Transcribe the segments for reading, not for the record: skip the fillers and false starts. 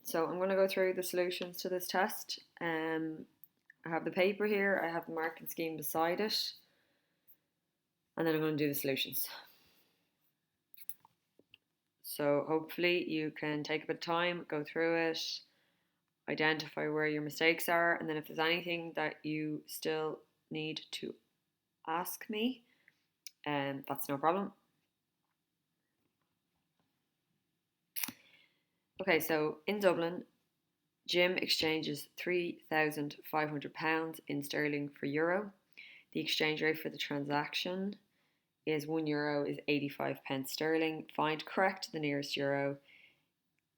So I'm going to go through the solutions to this test. I have the paper here, I have the marking scheme beside it, and then I'm going to do the solutions. So hopefully you can take a bit of time, go through it, identify where your mistakes are, and then if there's anything that you still need to ask me, that's no problem. Okay, so in Dublin, Jim exchanges £3,500 in sterling for euro. The exchange rate for the transaction is €1 is 85 pence sterling. Find correct to the nearest euro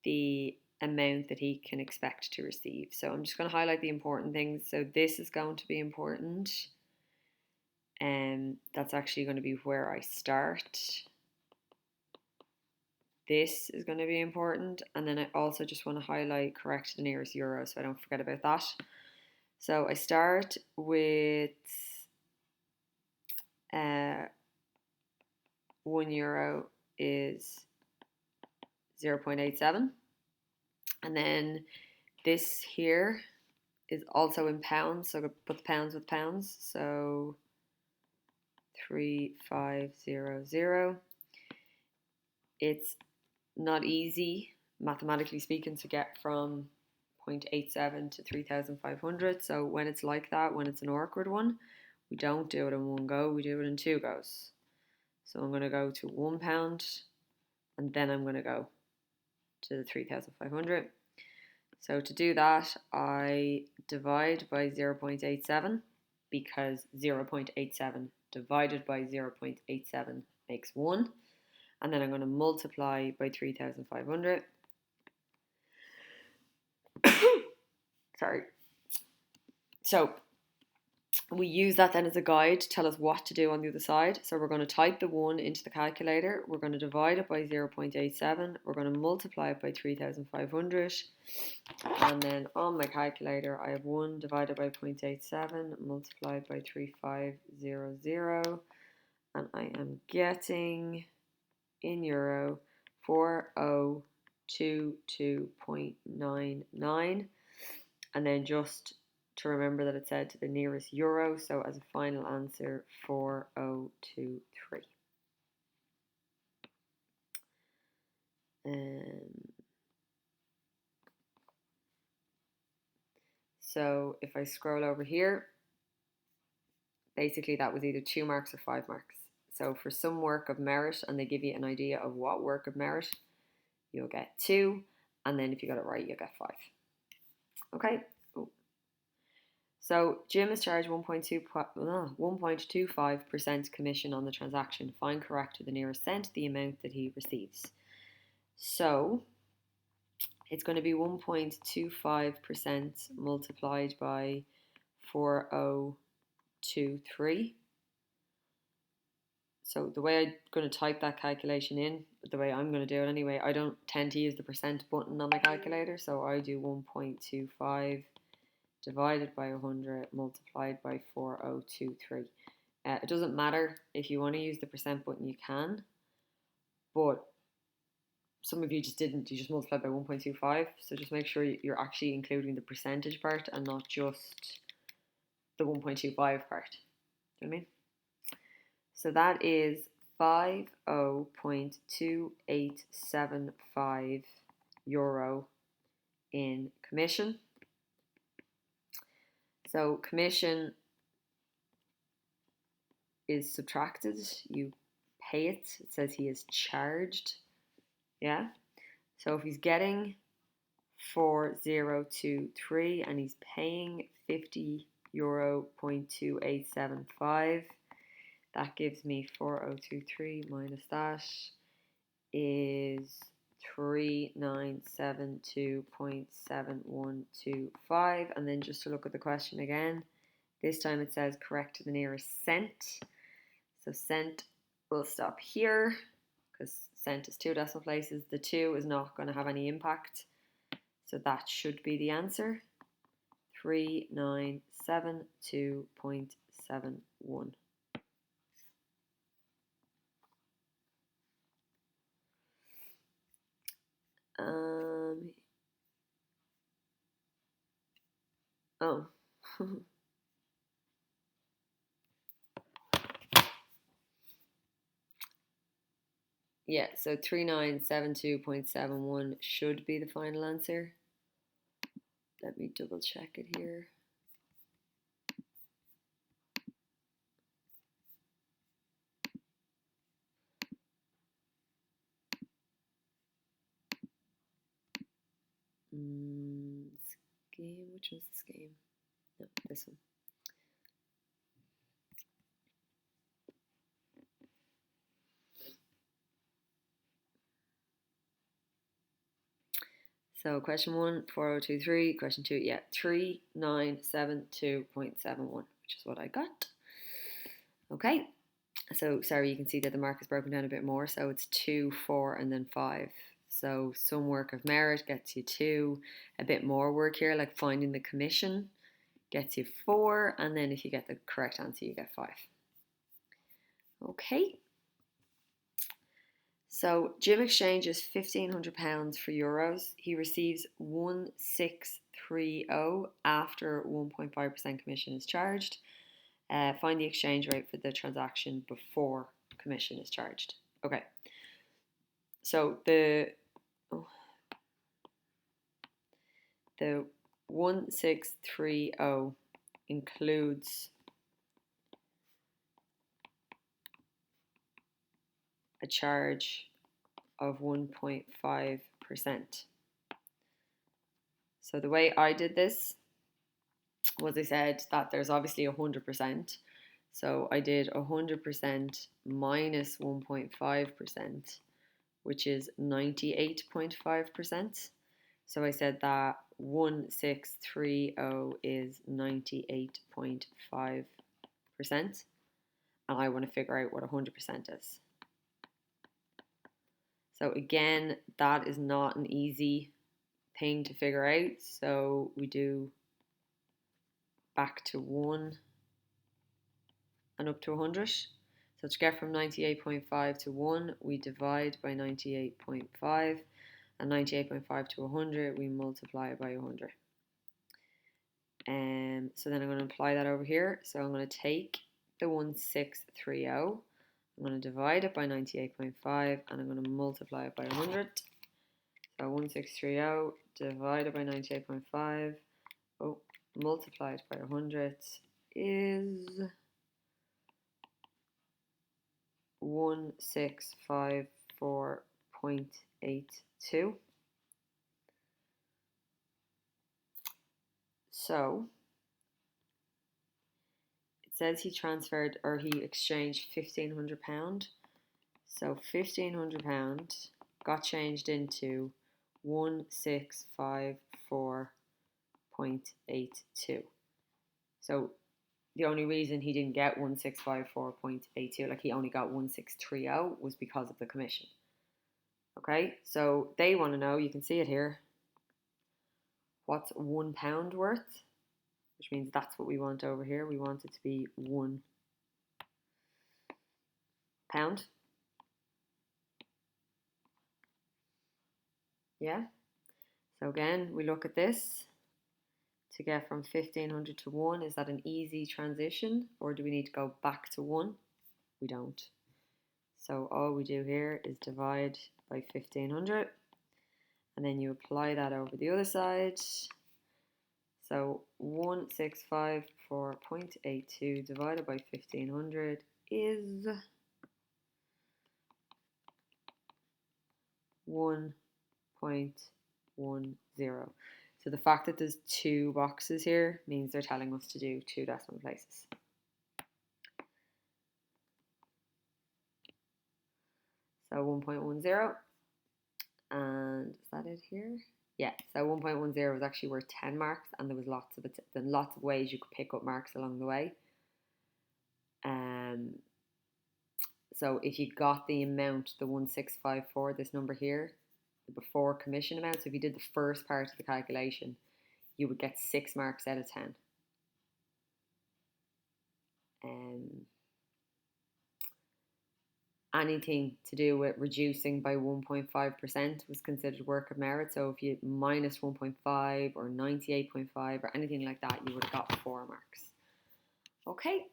the amount that he can expect to receive. So I'm just going to highlight the important things. So this is going to be important. And that's actually going to be where I start. This is going to be important. And then I also just want to highlight correct to the nearest euro so I don't forget about that. So I start with €1 is 0.87. And then this here is also in pounds, so I put the pounds with pounds. So 3500. It's not easy, mathematically speaking, to get from 0.87 to 3,500. So when it's like that, when it's an awkward one, we don't do it in one go, we do it in two goes. So I'm going to go to £1, and then I'm going to go to the 3,500. So to do that, I divide by 0.87 because 0.87 divided by 0.87 makes 1. And then I'm going to multiply by 3,500. Sorry. So we use that then as a guide to tell us what to do on the other side. So we're going to type the 1 into the calculator. We're going to divide it by 0.87. We're going to multiply it by 3,500. And then on my calculator, I have 1 divided by 0.87 multiplied by 3,500. And I am getting, in euro, 4022.99. And then just to remember that it said to the nearest euro, so as a final answer, 4023. So if I scroll over here, basically that was either 2 marks or 5 marks. So for some work of merit, and they give you an idea of what work of merit, you'll get 2, and then if you got it right, you'll get 5. Okay. So Jim is charged 1.25% commission on the transaction. Find correct to the nearest cent the amount that he receives. So it's going to be 1.25% multiplied by 4023. So the way I'm going to type that calculation in, the way I'm going to do it anyway, I don't tend to use the percent button on my calculator. So I do 1.25 divided by 100 multiplied by 4023. It doesn't matter if you want to use the percent button, you can, but some of you just didn't. You just multiplied by 1.25, so just make sure you're actually including the percentage part and not just the 1.25 part. Do you know what I mean? So that is 50.2875 euro in commission. So commission is subtracted, you pay it. It says he is charged. Yeah. So if he's getting 4023 and he's paying €50.2875, that gives me 4023 minus that is 3972.7125. And then just to look at the question again, this time it says correct to the nearest cent. So cent will stop here because cent is 2 decimal places. The 2 is not going to have any impact. So that should be the answer. 3972.71. Oh. Yeah, so 3972.71 should be the final answer. Let me double check it here. Scheme, which was the scheme? No, this one. So question 1, 4023. Question 2, yeah, 3972.71, which is what I got. Okay, so sorry, you can see that the mark is broken down a bit more. So it's 2, 4, and then 5. So some work of merit gets you 2. A bit more work here, like finding the commission, gets you 4. And then if you get the correct answer, you get 5. Okay. So Jim exchanges £1,500 for euros. He receives 1630 after 1.5% commission is charged. Find the exchange rate for the transaction before commission is charged. Okay. So the 1630 includes a charge of 1.5%. So the way I did this was I said that there's obviously 100%. So I did 100% minus 1.5%, which is 98.5%. So I said that 1630 is 98.5%. And I want to figure out what 100% is. So again, that is not an easy thing to figure out. So we do back to 1 and up to 100. So to get from 98.5 to 1, we divide by 98.5. And 98.5 to 100, we multiply it by 100. So then I'm going to apply that over here. So I'm going to take the 1630. I'm going to divide it by 98.5 and I'm going to multiply it by 100. So 1630 divided by 98.5, multiplied by 100 is 1654.82. So it says he transferred or he exchanged £1,500. So £1,500 got changed into 1654.82. So the only reason he didn't get 1654.82, like he only got 1630, was because of the commission. Okay, so they want to know, you can see it here, what's £1 worth, which means that's what we want over here. We want it to be £1. Yeah. So again, we look at this to get from 1500 to 1. Is that an easy transition or do we need to go back to 1? We don't. So all we do here is divide by 1500 and then you apply that over the other side. So 1654.82 divided by 1500 is 1.10. So the fact that there's 2 boxes here means they're telling us to do 2 decimal places. So 1.10, and is that it here? Yeah, so 1.10 was actually worth 10 marks, and there was lots of ways you could pick up marks along the way. So if you got the amount, the 1654, this number here, the before commission amount, so if you did the first part of the calculation, you would get 6 marks out of 10. anything to do with reducing by 1.5% was considered work of merit. So if you minus 1.5 or 98.5 or anything like that, you would have got 4 marks. Okay.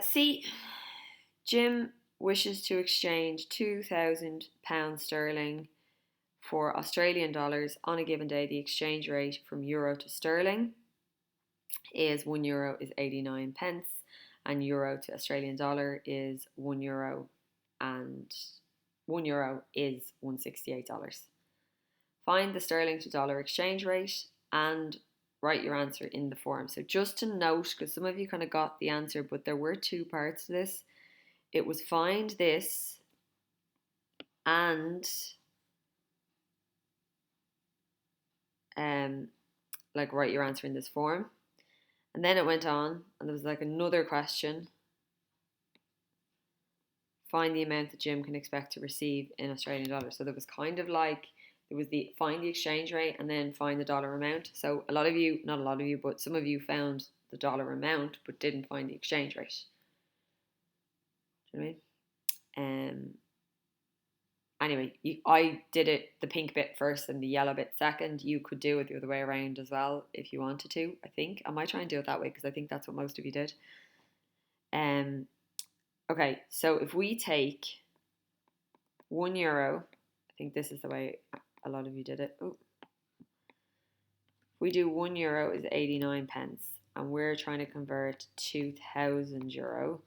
C. Jim wishes to exchange £2,000 sterling for Australian dollars on a given day. The exchange rate from euro to sterling is €1 is 89 pence, and euro to Australian dollar is €1, and €1 is $168. Find the sterling to dollar exchange rate and write your answer in the form. So just to note, because some of you kind of got the answer, but there were 2 parts to this. It was find this and like write your answer in this form. And then it went on, and there was like another question. Find the amount that Jim can expect to receive in Australian dollars. So there was kind of like, there was the find the exchange rate and then find the dollar amount. So a lot of you, not a lot of you, but some of you found the dollar amount but didn't find the exchange rate. Do you know what I mean? Anyway, I did it the pink bit first and the yellow bit second. You could do it the other way around as well if you wanted to, I think. I might try and do it that way because I think that's what most of you did. Okay, so if we take €1, I think this is the way a lot of you did it. Oh. If we do €1 is 89 pence, and we're trying to convert €2,000.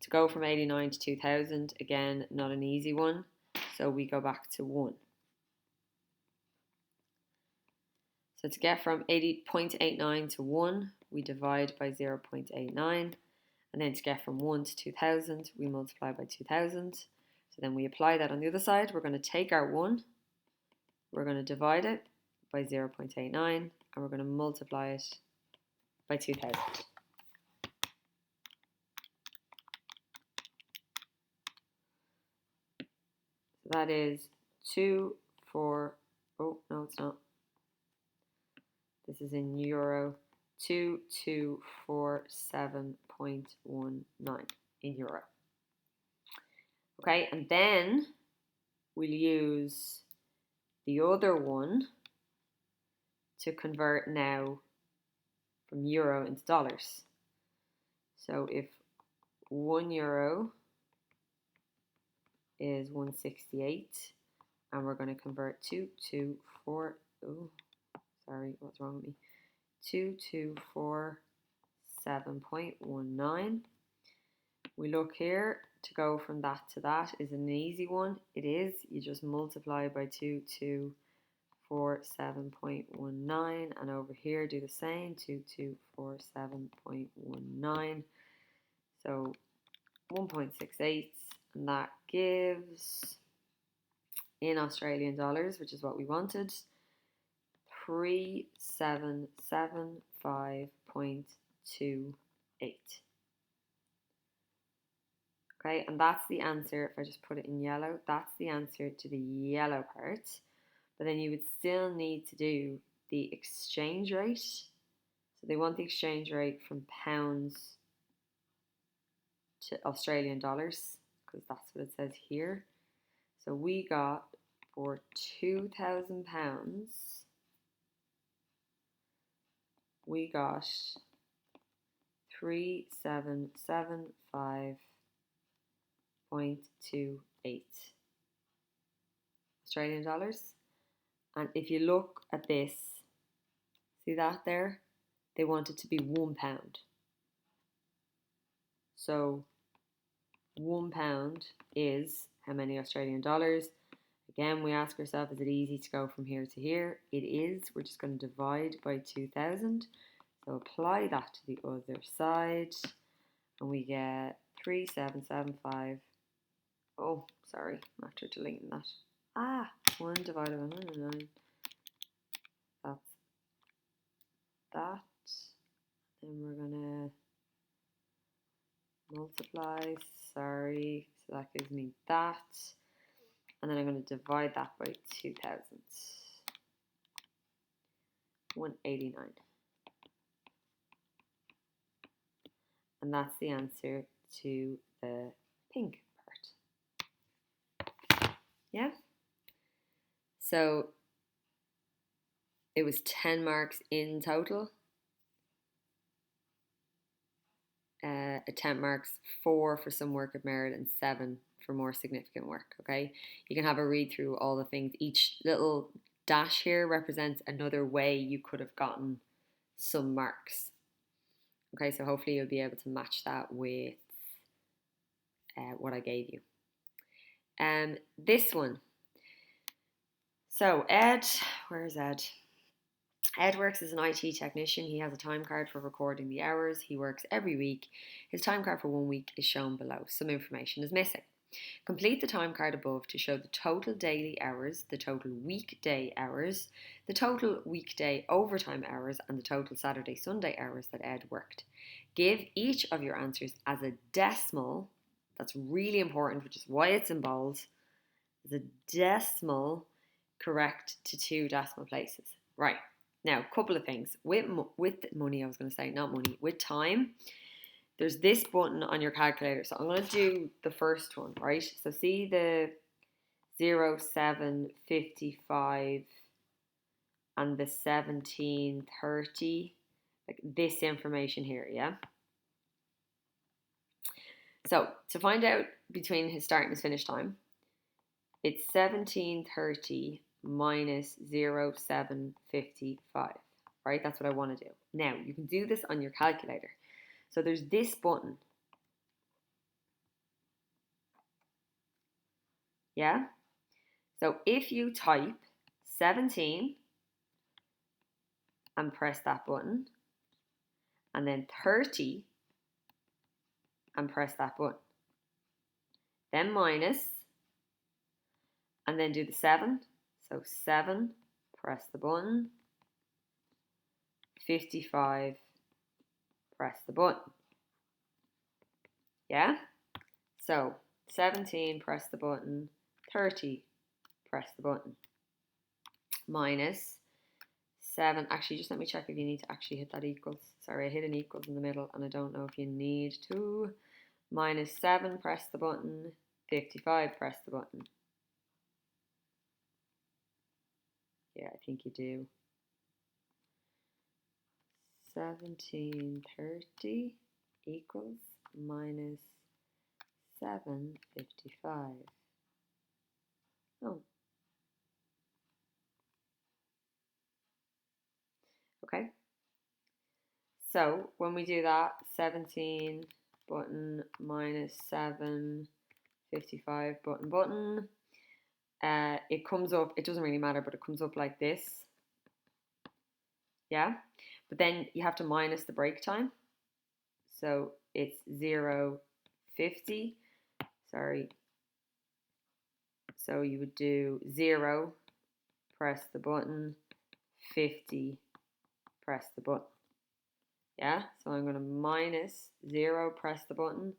To go from 89 to 2,000, again, not an easy one. So we go back to 1. So to get from 0.89 to 1, we divide by 0.89. And then to get from 1 to 2,000, we multiply by 2,000. So then we apply that on the other side. We're going to take our 1. We're going to divide it by 0.89. And we're going to multiply it by 2,000. So that is 2, 4, oh, no, it's not. This is in euro, 2247.19 in euro. Okay, and then we'll use the other one to convert now from euro into dollars. So if €1 is 168, and we're going to convert 224, oh, sorry, what's wrong with me? 2247.19. We look here, to go from that to that is an easy one. It is, you just multiply by 2247.19, and over here do the same, 2247.19. So 1.68, and that gives, in Australian dollars, which is what we wanted, 3775.28. Okay, and that's the answer. If I just put it in yellow, that's the answer to the yellow part. But then you would still need to do the exchange rate. So they want the exchange rate from pounds to Australian dollars, because that's what it says here. So we got, for £2,000, we got 3775.28 Australian dollars. And if you look at this, see that there? They want it to be £1. So £1 is how many Australian dollars? Again, we ask ourselves, is it easy to go from here to here? It is. We're just going to divide by 2,000. So apply that to the other side, and we get 3775. Oh, sorry, I'm after deleting that. 1 divided by 9. That's that. Then we're gonna multiply. Sorry, so that gives me that. And then I'm going to divide that by 2,000. 189. And that's the answer to the pink part. Yeah? So it was 10 marks in total. Attempt marks 4 for some work of merit and 7 for more significant work. Okay, you can have a read through all the things. Each little dash here represents another way you could have gotten some marks. Okay, so hopefully you'll be able to match that with what I gave you. This one. So Ed, where's Ed? Ed works as an IT technician. He has a time card for recording the hours he works every week. His time card for 1 week is shown below. Some information is missing. Complete the time card above to show the total daily hours, the total weekday hours, the total weekday overtime hours, and the total Saturday, Sunday hours that Ed worked. Give each of your answers as a decimal. That's really important, which is why it's in bold. As a decimal correct to 2 decimal places. Right. Now, a couple of things. With money, I was going to say, not money. With time, there's this button on your calculator. So I'm going to do the first one, right? So see the 0, 7, 55 and the 17, 30. Like this information here, yeah? So to find out between his start and his finish time, it's 17:30 minus 07:55, right? That's what I want to do. Now, you can do this on your calculator. So there's this button. Yeah? So if you type 17 and press that button, and then 30 and press that button, then minus, and then do the 7. So 7, press the button, 55, press the button. Yeah? So 17, press the button, 30, press the button, minus 7. Actually, just let me check if you need to actually hit that equals. Sorry, I hit an equals in the middle and I don't know if you need to. Minus 7, press the button, 55, press the button. Yeah, I think you do. 17:30 equals minus 7:55. Oh. Okay. So when we do that, 17 button minus 7:55 button, it comes up, it doesn't really matter, but it comes up like this. Yeah? But then you have to minus the break time. So it's 0:50. Sorry. So you would do 0, press the button, 50, press the button. Yeah, so I'm going to minus 0, press the button,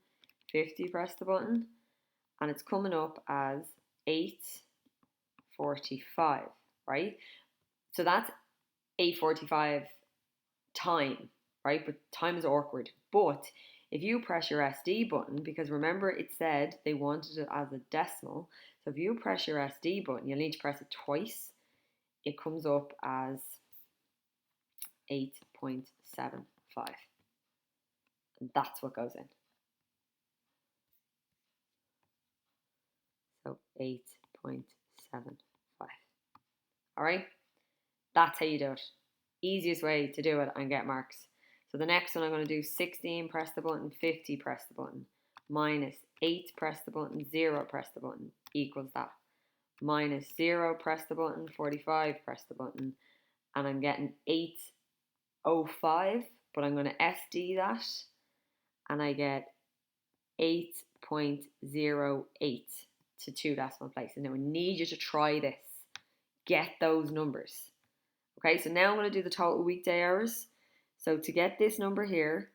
50, press the button, and it's coming up as 8:45, right? So that's 8:45 time, right? But time is awkward. But if you press your SD button, because remember it said they wanted it as a decimal, so if you press your SD button, you'll need to press it twice. It comes up as 8.75. And that's what goes in. So 8.75. All right? That's how you do it. Easiest way to do it and get marks. So the next one I'm going to do 16, press the button, 50, press the button, minus 8, press the button, 0, press the button, equals that. Minus 0, press the button, 45, press the button, and I'm getting 8:05, but I'm going to SD that, and I get 8.08 to 2 decimal places. Now I need you to try this. Get those numbers. Okay, so now I'm going to do the total weekday hours. So to get this number here,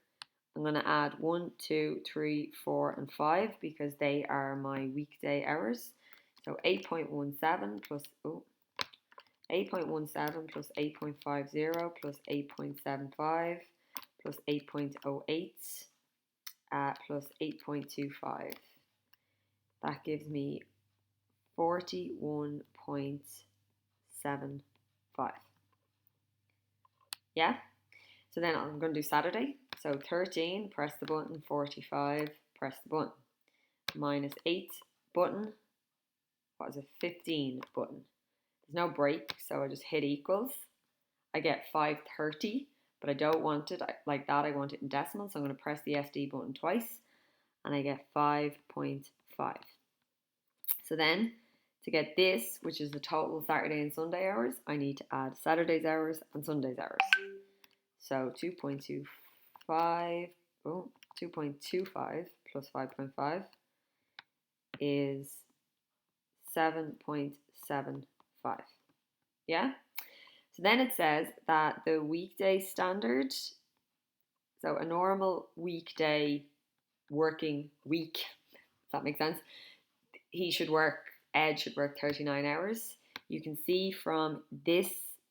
I'm going to add 1, 2, 3, 4, and 5 because they are my weekday hours. So 8.17 plus 8.17 plus 8.50 plus 8.75 plus 8.08 plus 8.25 That gives me 41.75. Yeah? So then I'm going to do Saturday. So 13, press the button, 45, press the button. Minus 8 button, what is it, 15 button. There's no break, so I just hit equals. I get 530, but I don't want it like that. I want it in decimal, so I'm going to press the SD button twice, and I get 5.5. So then, to get this, which is the total Saturday and Sunday hours, I need to add Saturday's hours and Sunday's hours. So 2.25, 2.25 plus 5.5 is 7.75. Yeah? So then it says that the weekday standard, so a normal weekday working week, if that makes sense, Ed should work 39 hours. You can see from this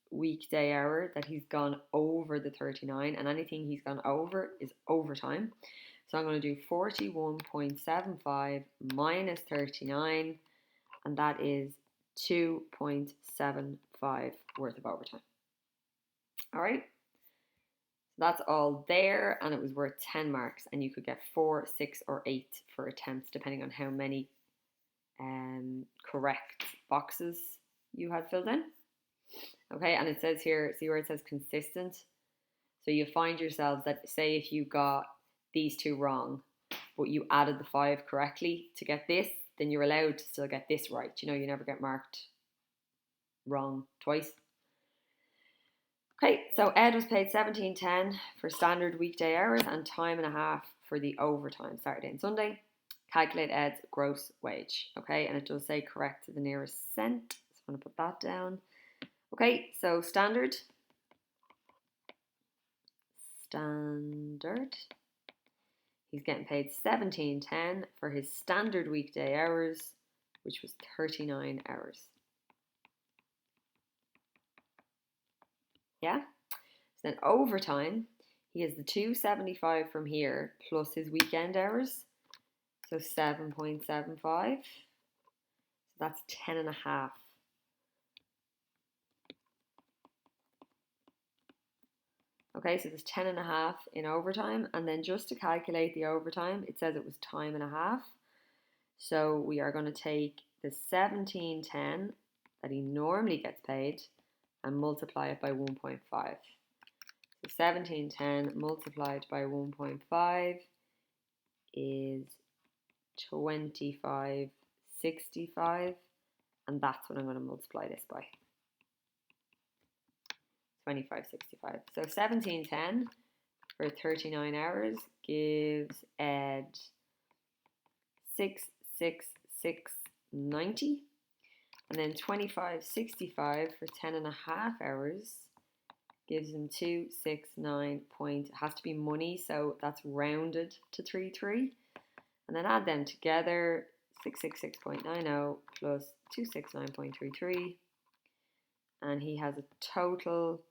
weekday hour that he's gone over the 39, and anything he's gone over is overtime. So I'm going to do 41.75 minus 39, and that is 2.75 worth of overtime. All right. So that's all there, and it was worth 10 marks, and you could get 4, 6, or 8 for attempts, depending on how many correct boxes you had filled in. Okay, and it says here, see where it says consistent? So you find yourselves that, say if you got these two wrong, but you added the 5 correctly to get this, then you're allowed to still get this right. You know, you never get marked wrong twice. Okay, so Ed was paid $17.10 for standard weekday hours and time and a half for the overtime, Saturday and Sunday. Calculate Ed's gross wage. Okay, and it does say correct to the nearest cent. So I'm going to put that down. Okay, so standard. He's getting paid $17.10 for his standard weekday hours, which was 39 hours. Yeah? So then overtime, he has the $2.75 from here plus his weekend hours. So 7.75. So that's 10.5. Okay, so there's 10.5 in overtime. And then just to calculate the overtime, it says it was time and a half. So we are going to take the $17.10 that he normally gets paid and multiply it by 1.5. So $17.10 multiplied by 1.5 is 25.65, and that's what I'm going to multiply this by. 25.65. So $17.10 for 39 hours gives Ed 666.90, and then 25.65 for 10.5 hours gives him 269 point. It has to be money, so that's rounded to 33, and then add them together. 666.90 plus 269.33, and he has a total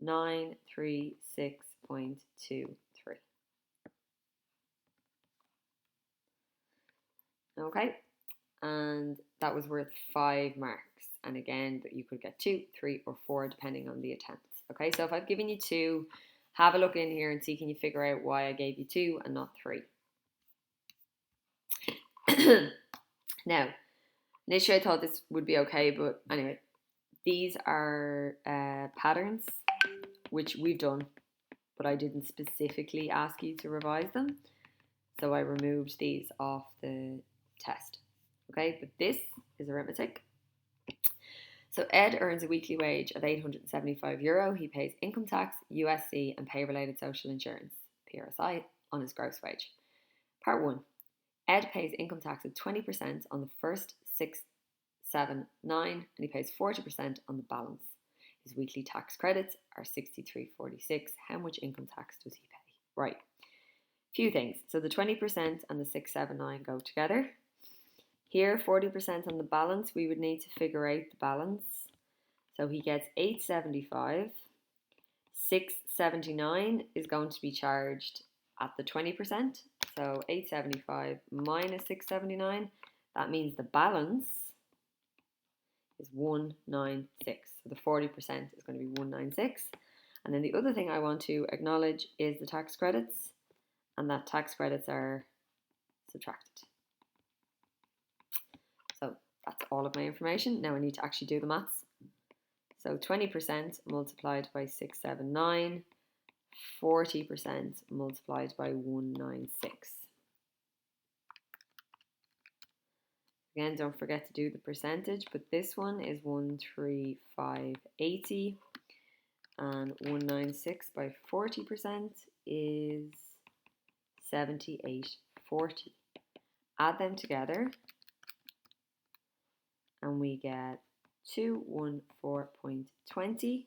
936.23. Okay, and that was worth 5 marks. And again, that you could get 2, 3, or 4 depending on the attempts. Okay, so if I've given you 2, have a look in here and see, can you figure out why I gave you 2 and not 3? Now, initially I thought this would be okay, but anyway, these are patterns which we've done, but I didn't specifically ask you to revise them, so I removed these off the test. Okay, but this is arithmetic. So Ed earns a weekly wage of €875. He pays income tax, USC, and pay-related social insurance, PRSI, on his gross wage. Part 1. Ed pays income tax of 20% on the first 6, 7, 9, and he pays 40% on the balance. His weekly tax credits are $63.46. How much income tax does he pay? Right. Few things. So the 20% and the 6, 7, 9 go together. Here, 40% on the balance, we would need to figure out the balance. So he gets $875. $679 is going to be charged at the 20%. So $875 minus $679, That means the balance is 196. So the 40% is going to be 196. And then the other thing I want to acknowledge is the tax credits, and that tax credits are subtracted. So that's all of my information. Now I need to actually do the maths. So 20% multiplied by 679, 40% multiplied by 196. Again, don't forget to do the percentage, but this one is 13580, and 196 by 40% is 7840. Add them together and we get 214.20,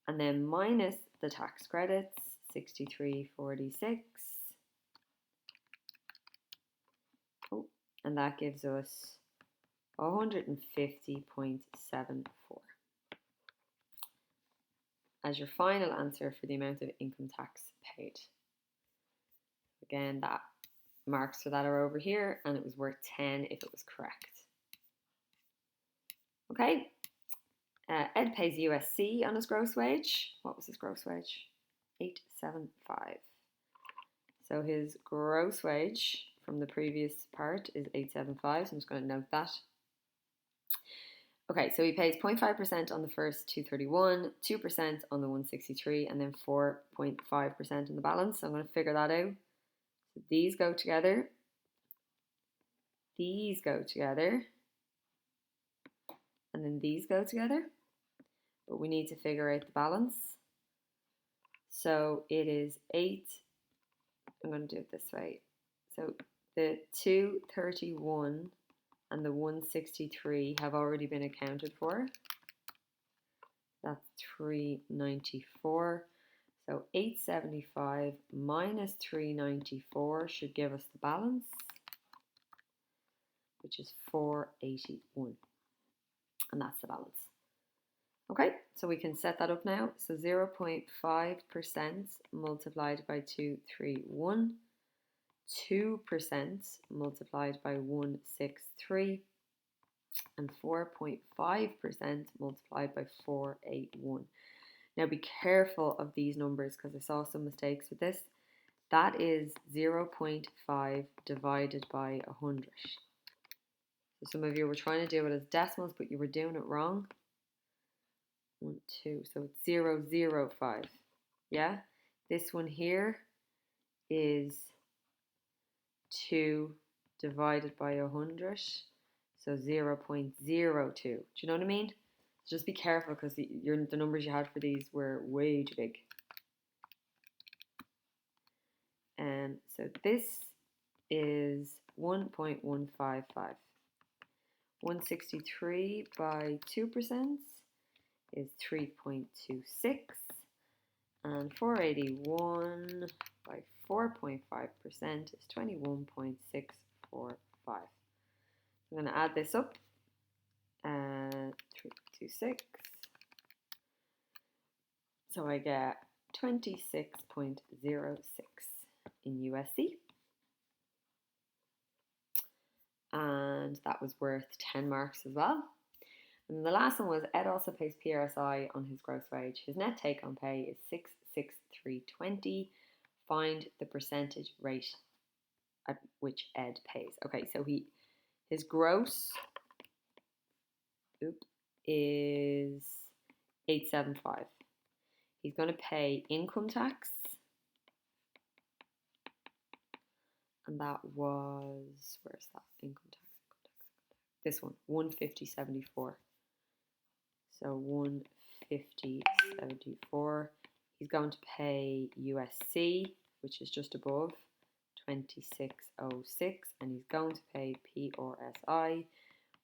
and then minus the tax credits, 6346. Oh, and that gives us 150.74 as your final answer for the amount of income tax paid. Again, that marks for that are over here, and it was worth 10 if it was correct. Okay, Ed pays USC on his gross wage. What was his gross wage? 875. So his gross wage from the previous part is 875, so I'm just going to note that. Okay, so he pays 0.5% on the first 231, 2% on the 163, and then 4.5% on the balance. So I'm going to figure that out. So these go together. These go together. And then these go together. But we need to figure out the balance. So it is 8. I'm going to do it this way. So the 231 and the 163 have already been accounted for. That's 394. So 875 minus 394 should give us the balance, which is 481. And that's the balance. Okay, so we can set that up now. So 0.5% multiplied by 231, 2% multiplied by 163, and 4.5% multiplied by 481. Now be careful of these numbers because I saw some mistakes with this. That is 0.5 divided by 100. So some of you were trying to do it as decimals, but you were doing it wrong. 1, 2, so it's 0.005. Yeah, this one here is 2 divided by 100, so 0.02. Do you know what I mean? Just be careful because the numbers you had for these were way too big. So this is 1.155. 163 by 2% is 3.26, and 481 by 4.5% is 21.645. I'm going to add this up. 3.26. So I get 26.06 in USD. And that was worth 10 marks as well. And the last one was Ed also pays PRSI on his gross wage. His net take home pay is 66320. Find the percentage rate at which Ed pays. Okay, so his gross is 875. He's going to pay income tax, and that was, where's that income tax? This one, 150.74. So 150.74. He's going to pay USC, which is just above 2606, and he's going to pay PRSI,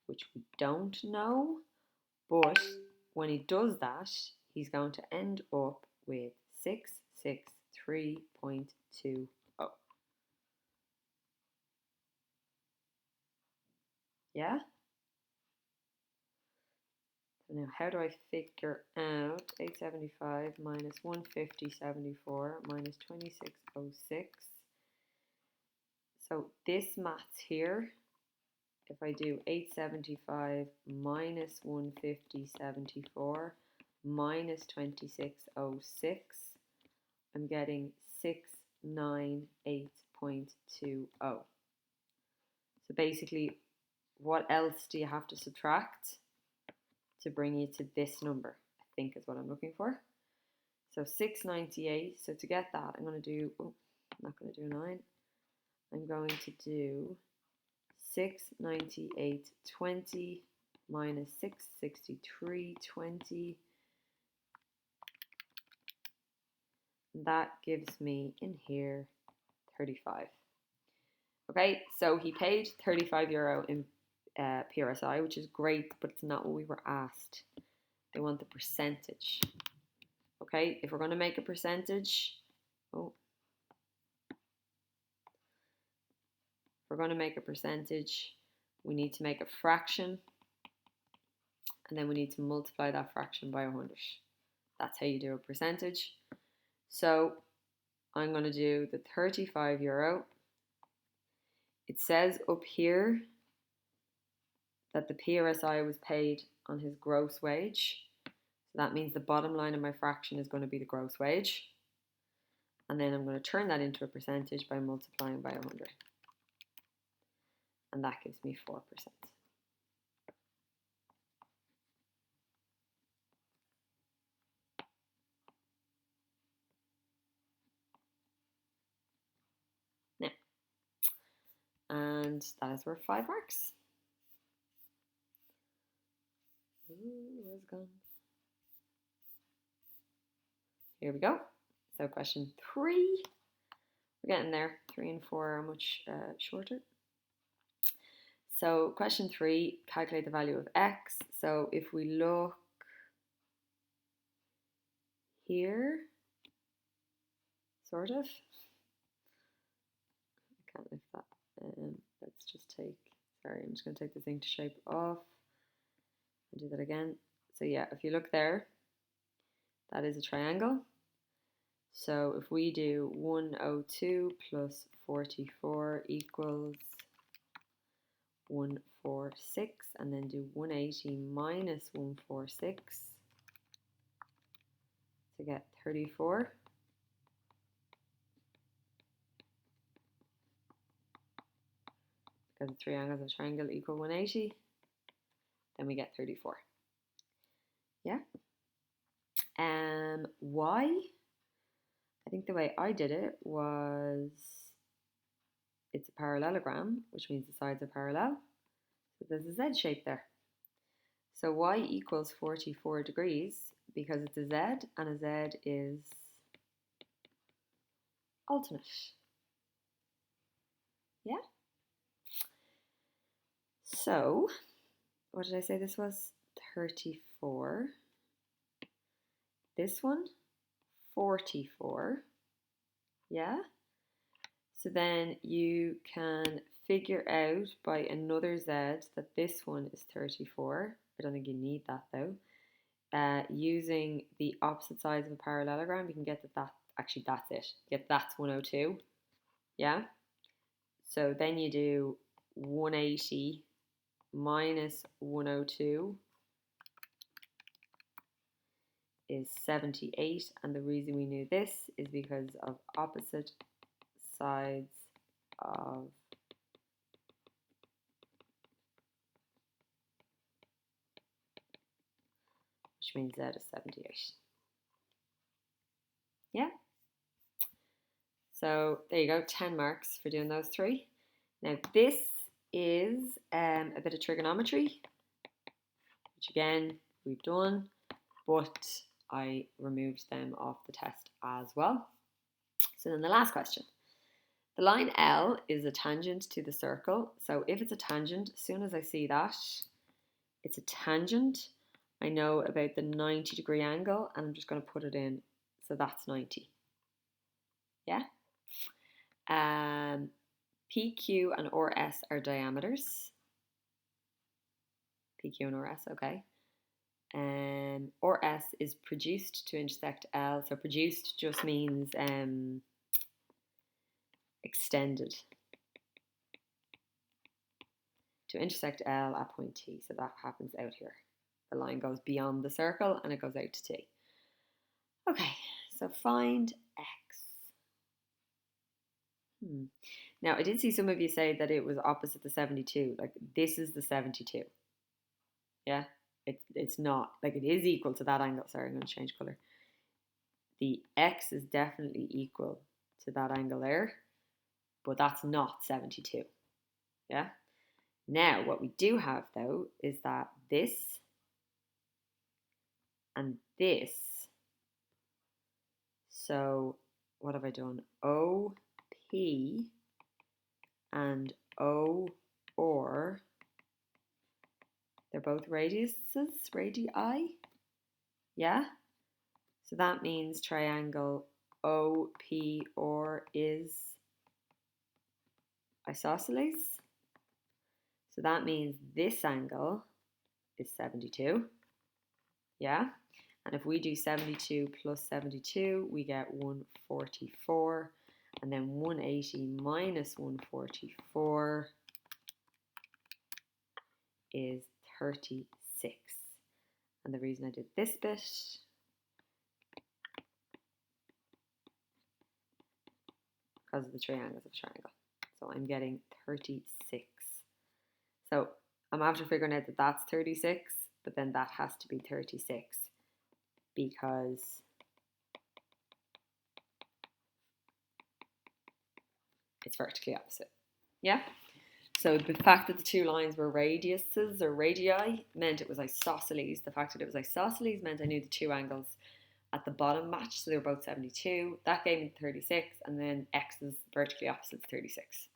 which we don't know, but when he does that, he's going to end up with 663.20. Yeah? So now how do I figure out 875 minus 150.74 minus 2606? So this maths here if I do 875 minus 150.74 minus 2606, I'm getting 698.20. So basically, what else do you have to subtract to bring you to this number? I think is what I'm looking for. So 698. So to get that, I'm going to do, I'm not going to do 9. I'm going to do 698.20 minus 663.20. That gives me in here 35. Okay, so he paid €35 in PRSI, which is great, but it's not what we were asked. They want the percentage. Okay, if we're going to make a percentage, we need to make a fraction, and then we need to multiply that fraction by 100. That's how you do a percentage. So I'm going to do the €35. It says up here that the PRSI was paid on his gross wage. So that means the bottom line of my fraction is going to be the gross wage. And then I'm going to turn that into a percentage by multiplying by 100. And that gives me 4%. Now, and that is worth 5 marks. Ooh, where's it gone? Here we go. So question 3. We're getting there. 3 and 4 are much shorter. So question 3, calculate the value of x. So if we look here, sort of. I can't lift that. Let's just take, sorry, I'm just going to take this thing to shape off. I'll do that again. So yeah, if you look there, that is a triangle. So if we do 102 plus 44 equals 146, and then do 180 minus 146 to get 34. Because the three angles of a triangle equal 180, then we get 34. Yeah. Y, I think the way I did it was, it's a parallelogram, which means the sides are parallel. So there's a Z shape there. So Y equals 44 degrees because it's a Z, and a Z is alternate. Yeah? So, what did I say this was? 34. This one, 44. Yeah? So then you can figure out by another Z that this one is 34. I don't think you need that though. Using the opposite sides of a parallelogram, you can get that actually that's it. Get that's 102. Yeah? So then you do 180 minus 102 is 78, and the reason we knew this is because of opposite sides of which means Z is 78. Yeah? So there you go, 10 marks for doing those 3. Now this is a bit of trigonometry, which again we've done, but I removed them off the test as well. So then the last question. The line L is a tangent to the circle. So if it's a tangent, as soon as I see that, it's a tangent, I know about the 90-degree angle, and I'm just going to put it in. So that's 90. Yeah? PQ and RS are diameters. PQ and RS, okay. RS is produced to intersect L. So produced just means extended to intersect L at point T. So that happens out here. The line goes beyond the circle and it goes out to T. Okay, so find X. Now, I did see some of you say that it was opposite the 72. Like, this is the 72. Yeah? It's not. Like, it is equal to that angle. Sorry, I'm going to change colour. The X is definitely equal to that angle there, but that's not 72. Yeah? Now, what we do have, though, is that this and this. So, what have I done? OP and OR, they're both radiuses, radii. Yeah? So that means triangle OPR is isosceles. So that means this angle is 72. Yeah? And if we do 72 plus 72, we get 144. And then 180 minus 144 is 36. And the reason I did this bit because of the triangles of a triangle. So I'm getting 36. So I'm after figuring out that that's 36, but then that has to be 36 because it's vertically opposite. Yeah? So the fact that the two lines were radiuses or radii meant it was isosceles. The fact that it was isosceles meant I knew the two angles at the bottom matched, so they were both 72. That gave me 36, and then X is vertically opposite to 36.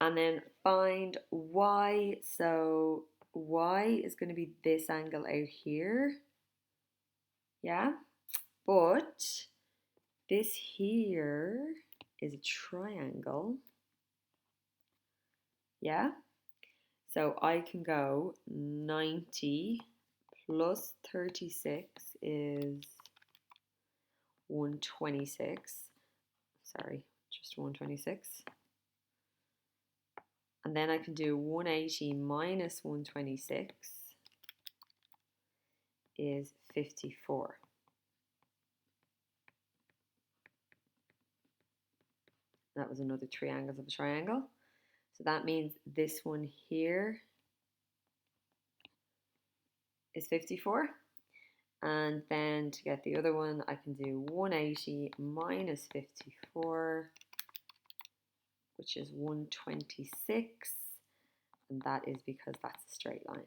And then find Y. So Y is going to be this angle out here. Yeah? But this here is a triangle. Yeah? So I can go 90 plus 36 is 126. Sorry, just 126. And then I can do 180 minus 126 is 54. That was another three angles of a triangle. So that means this one here is 54. And then to get the other one, I can do 180 minus 54, which is 126. And that is because that's a straight line,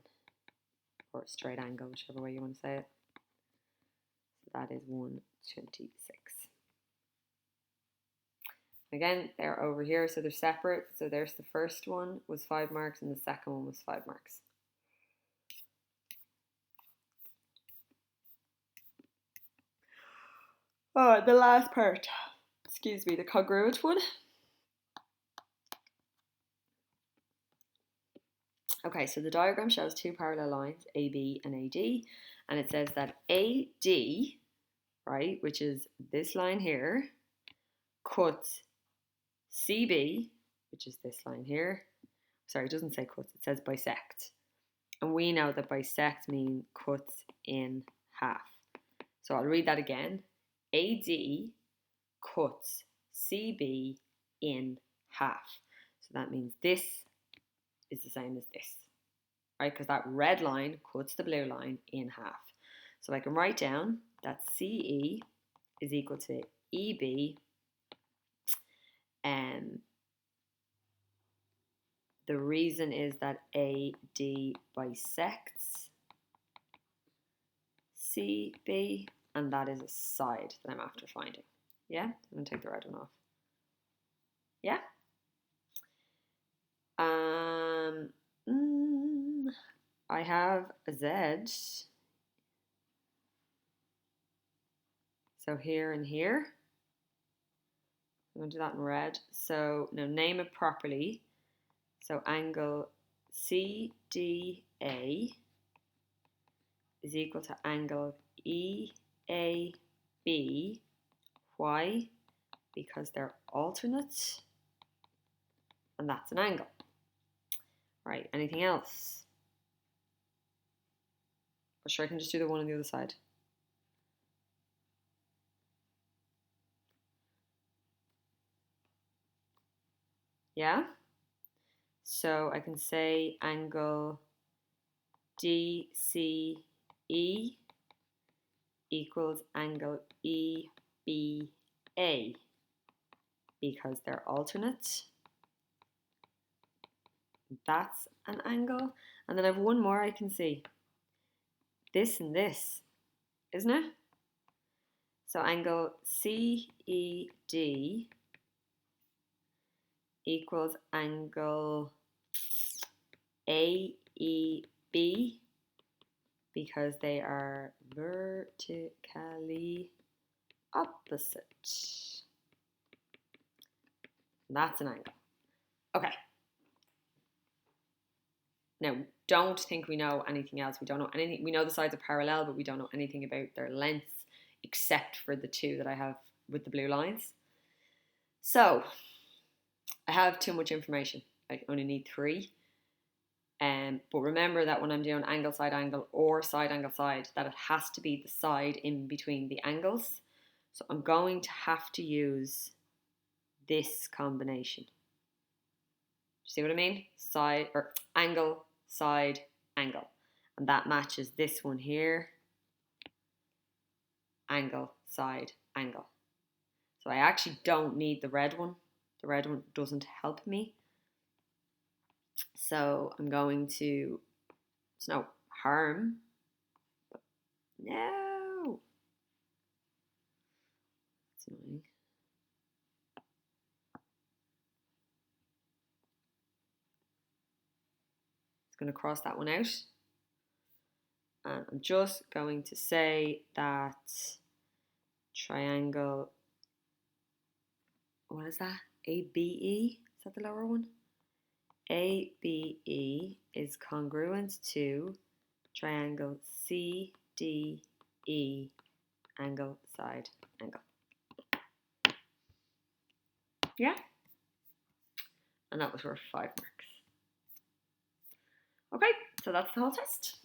or a straight angle, whichever way you want to say it. So that is 126. Again, they're over here, so they're separate. So there's the first one was 5 marks and the second one was 5 marks. Oh, the last part, excuse me, the congruent one. Okay, so the diagram shows two parallel lines, AB and AD, and it says that AD, right, which is this line here, cuts CB, which is this line here. Sorry, it doesn't say cuts, it says bisect. And we know that bisect means cuts in half. So I'll read that again. AD cuts CB in half. So that means this is the same as this, right? Because that red line cuts the blue line in half. So I can write down that CE is equal to EB, and the reason is that AD bisects CB, and that is a side that I'm after finding. Yeah, I'm going to take the red one off. Yeah. I have a Z. So here and here. I'm going to do that in red. So now name it properly. So angle CDA is equal to angle EAB. Why? Because they're alternates, and that's an angle. Right, anything else? Or sure, I can just do the one on the other side. Yeah? So I can say angle DCE equals angle EBA because they're alternate. That's an angle. And then I have one more I can see. This and this, isn't it? So angle CED equals angle AEB because they are vertically opposite. That's an angle. Okay. Now, don't think we know anything else. We don't know anything. We know the sides are parallel, but we don't know anything about their lengths except for the two that I have with the blue lines. So, I have too much information. I only need 3. But remember that when I'm doing angle, side, or side, angle, side, that it has to be the side in between the angles. So I'm going to have to use this combination. See what I mean? Side, or angle, side, angle. And that matches this one here. Angle, side, angle. So I actually don't need the red one. The red one doesn't help me. So I'm going to, it's no harm. No. That's annoying. It's going to cross that one out. And I'm just going to say that triangle, what is that? ABE? Is that the lower one? ABE is congruent to triangle CDE, angle, side, angle. Yeah? And that was worth 5 marks. Okay, so that's the whole test.